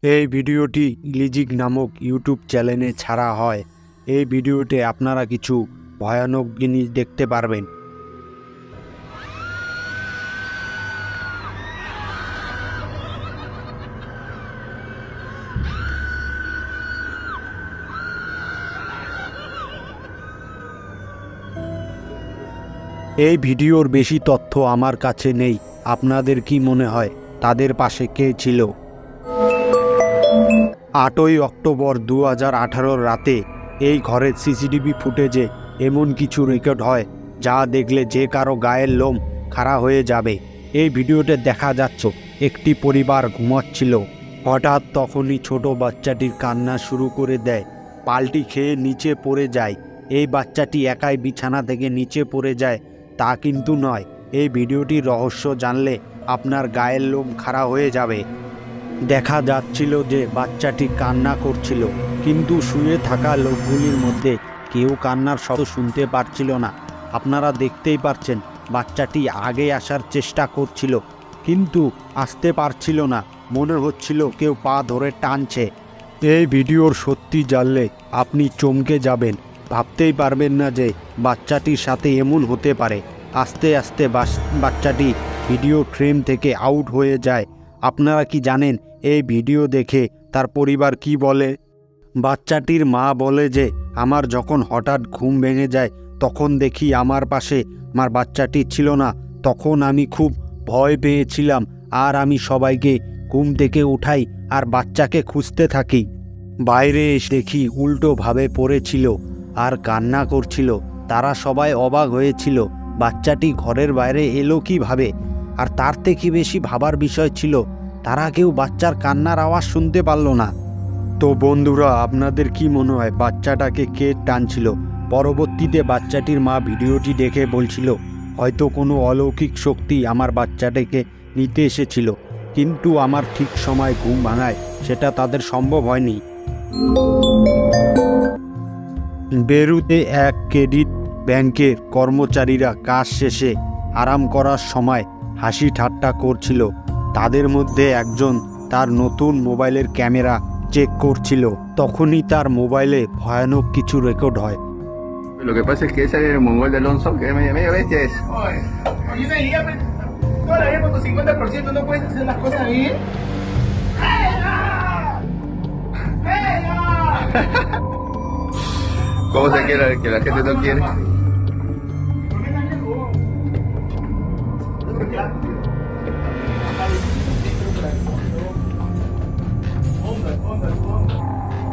এই ভিডিওটি ইলিজিক নামক ইউটিউব চ্যানেলে ছাড়া হয়। এই ভিডিওতে আপনারা কিছু ভয়ানক জিনিস দেখতে পারবেন। এই ভিডিওর বেশি তথ্য আমার কাছে নেই। আপনাদের কি মনে হয় তাদের পাশে কে ছিল? 8ই অক্টোবর 2018 রাতে এই ঘরের সিসিটিভি ফুটেজে এমন কিছু রেকর্ড হয় যা দেখলে যে কারো গায়ের লোম খাড়া হয়ে যাবে। এই ভিডিওতে দেখা যাচ্ছে একটি পরিবার ঘুমাচ্ছিল। হঠাৎ তখনই ছোট বাচ্চাটির কান্না শুরু করে দেয়, পাল্টি খেয়ে নিচে পড়ে যায়। এই বাচ্চাটি একাই বিছানা থেকে নিচে পড়ে যায় তা কিন্তু নয়। এই ভিডিওটির রহস্য জানলে আপনার গায়ের লোম খাড়া হয়ে যাবে। দেখা যাচ্ছিল যে বাচ্চাটি কান্না করছিল, কিন্তু শুয়ে থাকা লোকগুলির মধ্যে কেউ কান্নার শব্দ শুনতে পারছিল না। আপনারা দেখতেই পারছেন বাচ্চাটি আগে আসার চেষ্টা করছিল, কিন্তু আসতে পারছিল না। মনে হচ্ছিল কেউ পা ধরে টানছে। এই ভিডিওর সত্যি জানলে আপনি চমকে যাবেন। ভাবতেই পারবেন না যে বাচ্চাটির সাথে এমন হতে পারে। আস্তে আস্তে বাচ্চাটি ভিডিও ফ্রেম থেকে আউট হয়ে যায়। আপনারা কি জানেন এই ভিডিও দেখে তার পরিবার কি বলে? বাচ্চাটির মা বলে যে আমার যখন হঠাৎ ঘুম ভেঙে যায় তখন দেখি আমার পাশে আমার বাচ্চাটি ছিল না। তখন আমি খুব ভয় পেয়েছিলাম আর আমি সবাইকে ঘুম থেকে উঠাই আর বাচ্চাকে খুঁজতে থাকি। বাইরে এসে দেখি উল্টোভাবে পড়েছিল আর কান্না করছিল। তারা সবাই অবাক হয়েছিল বাচ্চাটি ঘরের বাইরে এলো কীভাবে। আর তার থেকে বেশি ভাবার বিষয় ছিল তারা কেউ বাচ্চার কান্নার আওয়াজ শুনতে পারল না। তো বন্ধুরা, আপনাদের কি মনে হয় বাচ্চাটাকে কে টানছিল? পরবর্তীতে বাচ্চাটির মা ভিডিওটি দেখে বলছিল হয়তো কোনো অলৌকিক শক্তি আমার বাচ্চাটাকে নিতে এসেছিল, কিন্তু আমার ঠিক সময় ঘুম ভাঙায় সেটা তাদের সম্ভব হয়নি। বেরুতে এক ক্রেডিট ব্যাংকের কর্মচারীরা কাজ শেষে আরাম করার সময় হাসি ঠাট্টা করছিল। তাদের মধ্যে একজন তার নতুন মোবাইলের ক্যামেরা চেক করছিল। তখনই তার মোবাইলে ভয়ানক কিছু রেকর্ড হয়। Lo que pasa es que ese mongol de Alonso, que medio bestia es. Oye, y una idea, pues, toda la vida con tu 50% no puedes hacer las cosas bien. ¡Venga! ¡Venga! ¿Cómo se quiere que la gente no quiere? ¿Por qué tan lejos?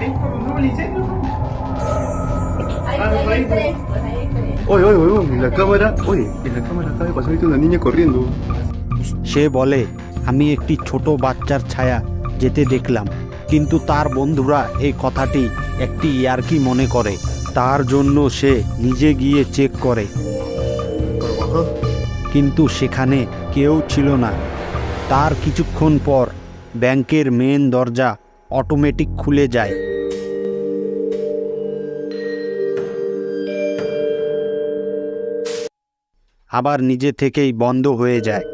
¿Es por un nuevo incendio? Hay tres, pues hay tres. Oye, en la cámara, en la cámara acaba de pasar ahorita una niña corriendo. সে বলে আমি একটি ছোট বাচ্চার ছায়া যেতে দেখলাম, কিন্তু তার বন্ধুরা এই কথাটি একটি ইয়ার্কি মনে করে। তার জন্য সে নিজে গিয়ে চেক করে, কিন্তু সেখানে কেউ ছিল না। তার কিছুক্ষণ পর ব্যাংকের মেন দরজা অটোমেটিক খুলে যায়। আবার নিজে থেকেই বন্ধ হয়ে যায়।